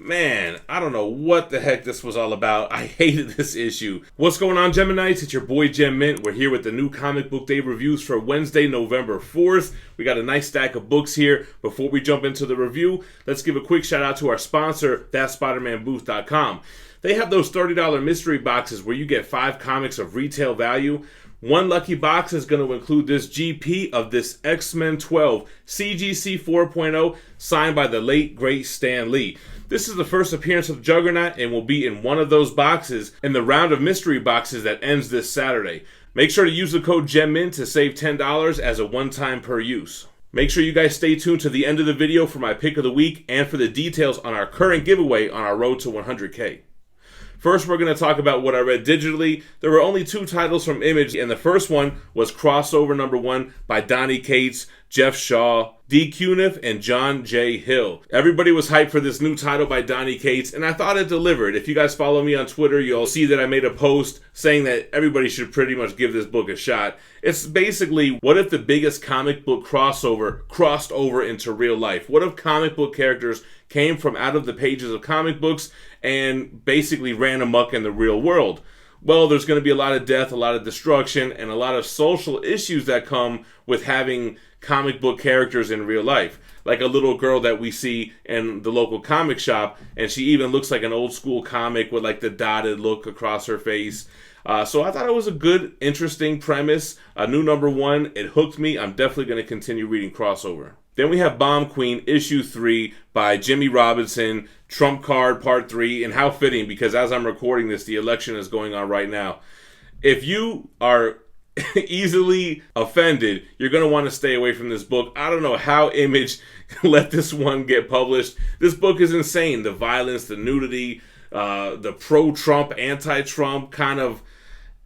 Man, I don't know what the heck this was all about. I hated this issue. What's going on, Geminites? It's your boy Gem Mint. We're here with the new Comic Book Day reviews for Wednesday, November 4th. We got a nice stack of books here. Before we jump into the review, let's give a quick shout out to our sponsor, ThatSpidermanBooth.com. They have those $30 mystery boxes where you get 5 comics of retail value. One lucky box is going to include this GP of this XMen XII CGC 4.0 signed by the late, great Stan Lee. This is the first appearance of Juggernaut and will be in one of those boxes in the round of mystery boxes that ends this Saturday. Make sure to use the code GEMMINT to save $10 as a one-time per use. Make sure you guys stay tuned to the end of the video for my pick of the week and for the details on our current giveaway on our road to 100K. First, we're going to talk about what I read digitally. There were only 2 titles from Image, and the first one was Crossover number 1 by Donny Cates, Jeff Shaw, D. Cuniff, and John J. Hill. Everybody was hyped for this new title by Donny Cates, and I thought it delivered. If you guys follow me on Twitter, you'll see that I made a post saying that everybody should pretty much give this book a shot. It's basically, what if the biggest comic book crossover crossed over into real life? What if comic book characters came from out of the pages of comic books and basically ran amok in the real world? Well, there's going to be a lot of death, a lot of destruction, and a lot of social issues that come with having comic book characters in real life. Like a little girl that we see in the local comic shop, and she even looks like an old school comic with like the dotted look across her face. So I thought it was a good, interesting premise. A new number 1. It hooked me. I'm definitely going to continue reading Crossover. Then we have Bomb Queen issue 3 by Jimmy Robinson, Trump Card Part 3, and how fitting because as I'm recording this, the election is going on right now. If you are easily offended, you're going to want to stay away from this book. I don't know how Image let this one get published. This book is insane. The violence, the nudity, the pro-Trump, anti-Trump, kind of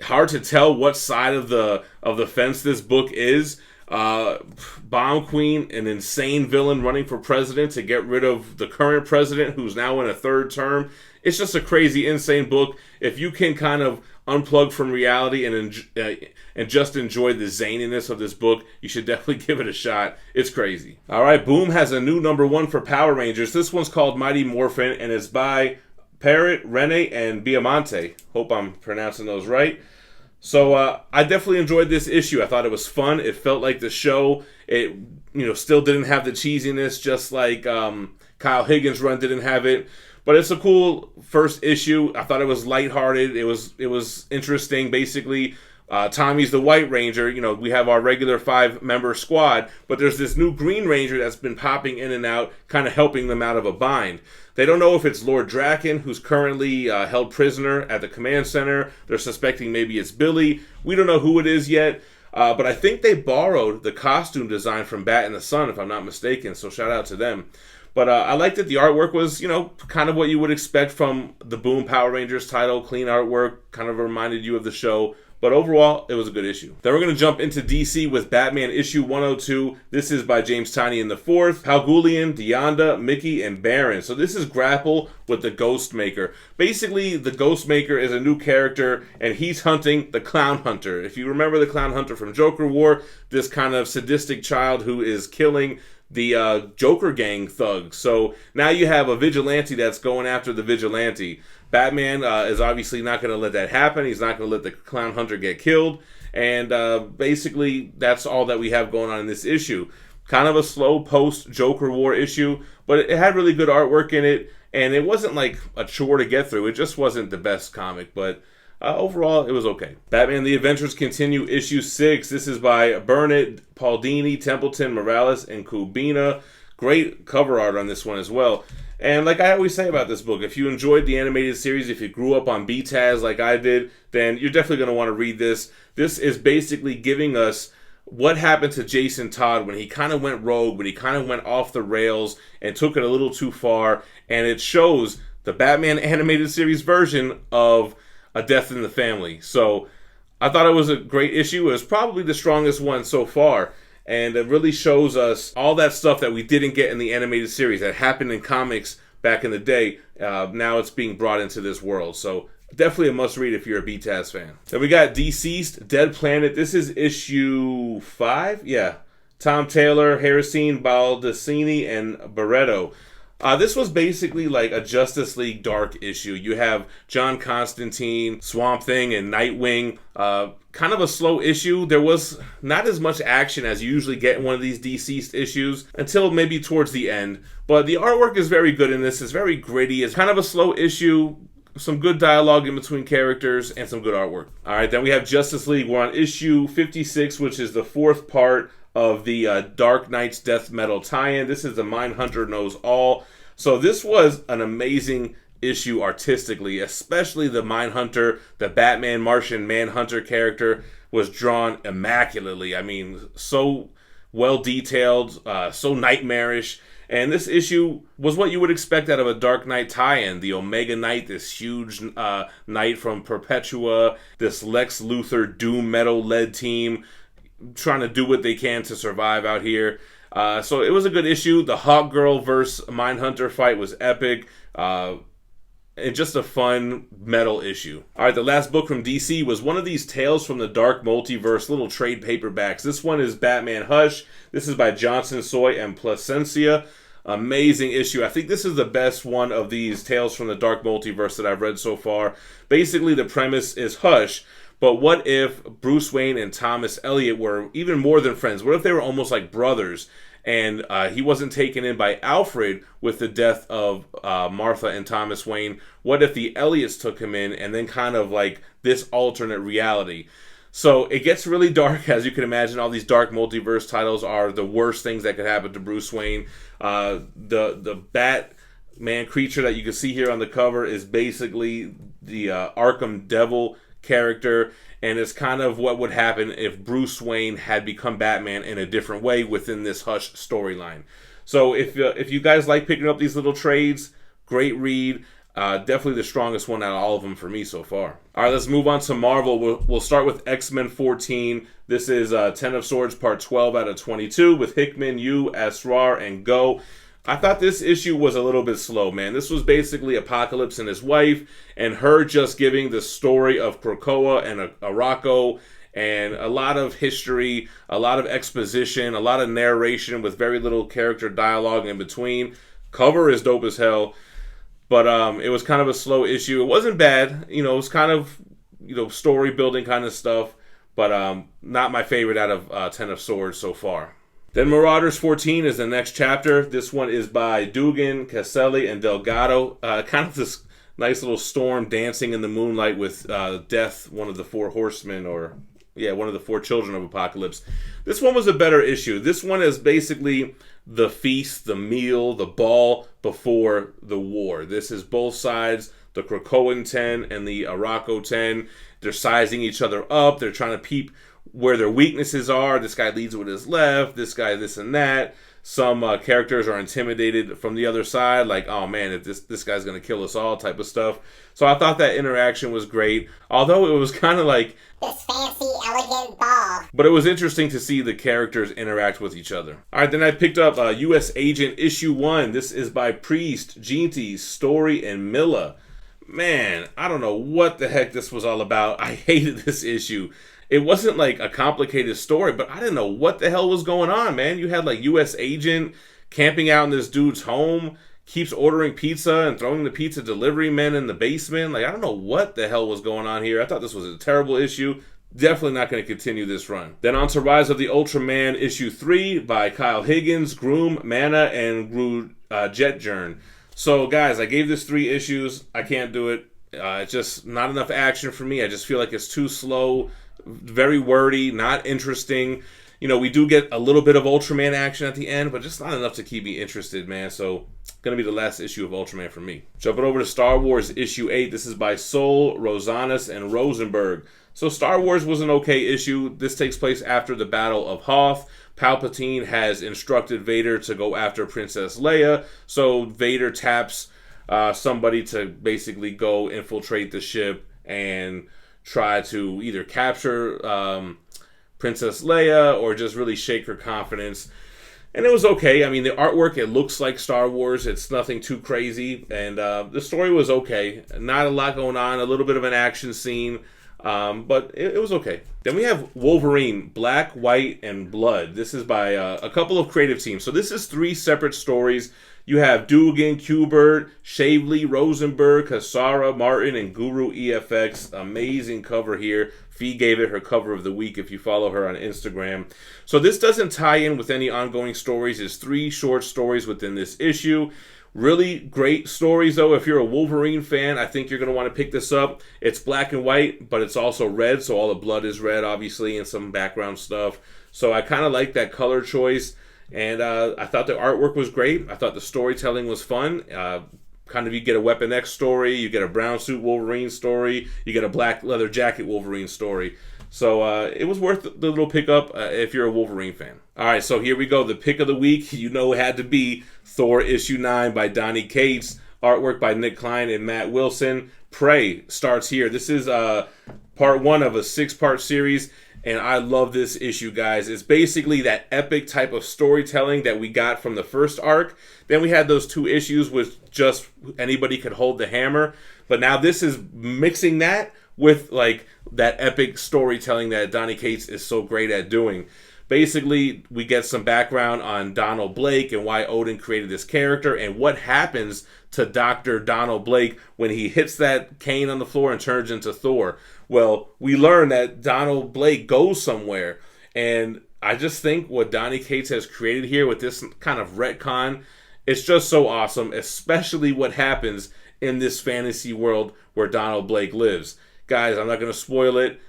hard to tell what side of the fence this book is. Bomb Queen, an insane villain running for president to get rid of the current president who's now in a 3rd term. It's just a crazy, insane book. If you can kind of unplug from reality and just enjoy the zaniness of this book, you should definitely give it a shot. It's crazy. Alright, Boom has a new number 1 for Power Rangers. This one's called Mighty Morphin and it's by Parrot, Rene, and Biamonte. Hope I'm pronouncing those right. So I definitely enjoyed this issue. I thought it was fun. It felt like the show. It still didn't have the cheesiness, just like Kyle Higgins' run didn't have it. But it's a cool first issue. I thought it was lighthearted. It was interesting. Basically, Tommy's the White Ranger. We have our regular 5-member squad, but there's this new Green Ranger that's been popping in and out, kind of helping them out of a bind. They don't know if it's Lord Draken, who's currently held prisoner at the command center. They're suspecting maybe it's Billy. We don't know who it is yet, but I think they borrowed the costume design from Bat in the Sun, if I'm not mistaken, so shout out to them. But I liked that the artwork was, kind of what you would expect from the Boom Power Rangers title. Clean artwork, kind of reminded you of the show. But overall, it was a good issue. Then we're going to jump into DC with Batman issue 102. This is by James Tynion IV, Palgulian, Deonda, Mickey, and Baron. So this is Grapple with the Ghostmaker. Basically, the Ghostmaker is a new character, and he's hunting the Clown Hunter. If you remember the Clown Hunter from Joker War, this kind of sadistic child who is killing the Joker gang thugs. So now you have a vigilante that's going after the vigilante. Batman is obviously not going to let that happen. He's not going to let the Clown Hunter get killed. And basically, that's all that we have going on in this issue. Kind of a slow post-Joker War issue, but it had really good artwork in it. And it wasn't like a chore to get through. It just wasn't the best comic, but overall, it was okay. Batman The Adventures Continue issue 6. This is by Burnett, Paul Dini, Templeton, Morales, and Kubina. Great cover art on this one as well. And like I always say about this book, if you enjoyed the animated series, if you grew up on BTAS like I did, then you're definitely going to want to read this. This is basically giving us what happened to Jason Todd when he kind of went rogue, when he kind of went off the rails and took it a little too far. And it shows the Batman animated series version of A Death in the Family. So I thought it was a great issue. It was probably the strongest one so far. And it really shows us all that stuff that we didn't get in the animated series that happened in comics back in the day. Now it's being brought into this world. So definitely a must read if you're a BTAS fan. Then we got Deceased, Dead Planet. This is issue 5. Yeah. Tom Taylor, Harrison, Baldacini, and Barreto. This was basically like a Justice League Dark issue. You have John Constantine, Swamp Thing, and Nightwing. Kind of a slow issue. There was not as much action as you usually get in one of these deceased issues until maybe towards the end. But the artwork is very good in this. It's very gritty. It's kind of a slow issue. Some good dialogue in between characters and some good artwork. All right, then we have Justice League. We're on issue 56, which is the fourth part of the Dark Knight's Death Metal tie-in. This is the Mindhunter Knows All. So this was an amazing issue artistically, especially the Mindhunter, the Batman Martian Manhunter character was drawn immaculately. I mean, so well detailed, so nightmarish. And this issue was what you would expect out of a Dark Knight tie-in. The Omega Knight, this huge knight from Perpetua, this Lex Luthor Doom Metal-led team trying to do what they can to survive out here. So it was a good issue. The Hawkgirl versus Mindhunter fight was epic. And just a fun metal issue. All right, the last book from DC was one of these Tales from the Dark Multiverse little trade paperbacks. This one is Batman Hush. This is by Johnson, Soy, and Placencia. Amazing issue. I think this is the best one of these Tales from the Dark Multiverse that I've read so far. Basically, the premise is Hush, but what if Bruce Wayne and Thomas Elliot were even more than friends? What if they were almost like brothers? And he wasn't taken in by Alfred with the death of Martha and Thomas Wayne. What if the Elliots took him in and then kind of like this alternate reality? So it gets really dark, as you can imagine. All these dark multiverse titles are the worst things that could happen to Bruce Wayne. The Batman creature that you can see here on the cover is basically the Arkham Devil character, and it's kind of what would happen if Bruce Wayne had become Batman in a different way within this Hush storyline. So if you guys like picking up these little trades, great read. Definitely the strongest one out of all of them for me so far. All right, let's move on to Marvel. We'll start with XMen 14. This is 10 of Swords, part 12 out of 22 with Hickman, Yu, Asrar, and Go. I thought this issue was a little bit slow, man. This was basically Apocalypse and his wife, and her just giving the story of Krakoa and Arakko, and a lot of history, a lot of exposition, a lot of narration with very little character dialogue in between. Cover is dope as hell, but it was kind of a slow issue. It wasn't bad, it was kind of, story building kind of stuff, but not my favorite out of 10 of Swords so far. Then Marauders 14 is the next chapter. This one is by Dugan, Caselli, and Delgado. Kind of this nice little storm dancing in the moonlight with Death, one of the four horsemen, one of the four children of Apocalypse. This one was a better issue. This one is basically the feast, the meal, the ball before the war. This is both sides, the Krakoan 10 and the Arakko 10. They're sizing each other up. They're trying to peep where their weaknesses are. This guy leads with his left, this guy this and that. Some characters are intimidated from the other side, like, oh man, if this guy's going to kill us all type of stuff. So I thought that interaction was great, although it was kind of like this fancy, elegant ball. But it was interesting to see the characters interact with each other. All right, then I picked up U.S. Agent issue 1. This is by Priest, Ginty, Story, and Milla. Man, I don't know what the heck this was all about. I hated this issue. It wasn't like a complicated story, but I didn't know what the hell was going on, man. You had like U.S. Agent camping out in this dude's home, keeps ordering pizza and throwing the pizza delivery men in the basement. Like, I don't know what the hell was going on here. I thought this was a terrible issue. Definitely not going to continue this run. Then on to Rise of the Ultraman issue 3 by Kyle Higgins, Groom, Mana, and Gru Jetjern. So guys, I gave this 3 issues. I can't do it. It's just not enough action for me. I just feel like it's too slow. Very wordy, not interesting. We do get a little bit of Ultraman action at the end, but just not enough to keep me interested, man. So, gonna be the last issue of Ultraman for me. Jumping over to Star Wars issue 8. This is by Soul, Rosanas, and Rosenberg. So, Star Wars was an okay issue. This takes place after the Battle of Hoth. Palpatine has instructed Vader to go after Princess Leia. So, Vader taps somebody to basically go infiltrate the ship and try to either capture Princess Leia or just really shake her confidence. And it was okay. I mean, the artwork, it looks like Star Wars. It's nothing too crazy. And the story was okay. Not a lot going on. A little bit of an action scene. But it was okay. Then we have Wolverine, Black, White, and Blood. This is by a couple of creative teams. So this is 3 separate stories. You have Dugan, Kubert, Shavely, Rosenberg, Cassara, Martin, and Guru EFX. Amazing cover here. Fee gave it her cover of the week if you follow her on Instagram. So this doesn't tie in with any ongoing stories. It's 3 short stories within this issue. Really great stories, though. If you're a Wolverine fan, I think you're going to want to pick this up. It's black and white, but it's also red, so all the blood is red, obviously, and some background stuff. So I kind of like that color choice, and I thought the artwork was great. I thought the storytelling was fun. Kind of, you get a Weapon X story, you get a brown suit Wolverine story, you get a black leather jacket Wolverine story. So it was worth the little pickup if you're a Wolverine fan. All right, so here we go. The pick of the week, you know, it had to be Thor issue 9 by Donny Cates, artwork by Nick Klein and Matt Wilson. Prey starts here. This is part 1 of a 6-part series, and I love this issue, guys. It's basically that epic type of storytelling that we got from the first arc. Then we had those 2 issues with just anybody could hold the hammer, but now this is mixing that with like that epic storytelling that Donny Cates is so great at doing. Basically, we get some background on Donald Blake and why Odin created this character and what happens to Dr. Donald Blake when he hits that cane on the floor and turns into Thor. Well, we learn that Donald Blake goes somewhere, and I just think what Donny Cates has created here with this kind of retcon, it's just so awesome, especially what happens in this fantasy world where Donald Blake lives. Guys, I'm not going to spoil it.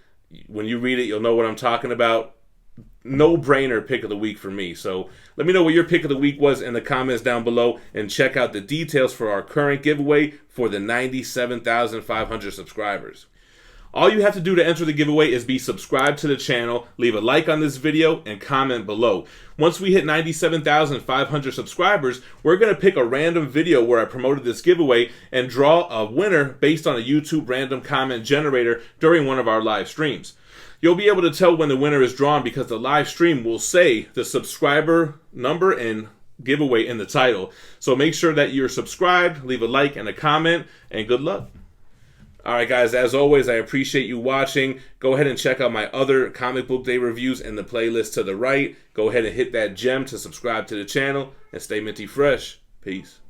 When you read it, you'll know what I'm talking about. No-brainer pick of the week for me. So let me know what your pick of the week was in the comments down below, and check out the details for our current giveaway for the 97,500 subscribers. All you have to do to enter the giveaway is be subscribed to the channel, leave a like on this video, and comment below. Once we hit 97,500 subscribers, we're going to pick a random video where I promoted this giveaway and draw a winner based on a YouTube random comment generator during one of our live streams. You'll be able to tell when the winner is drawn because the live stream will say the subscriber number and giveaway in the title. So make sure that you're subscribed, leave a like and a comment, and good luck. Alright guys, as always, I appreciate you watching. Go ahead and check out my other comic book day reviews in the playlist to the right. Go ahead and hit that gem to subscribe to the channel, and stay minty fresh. Peace.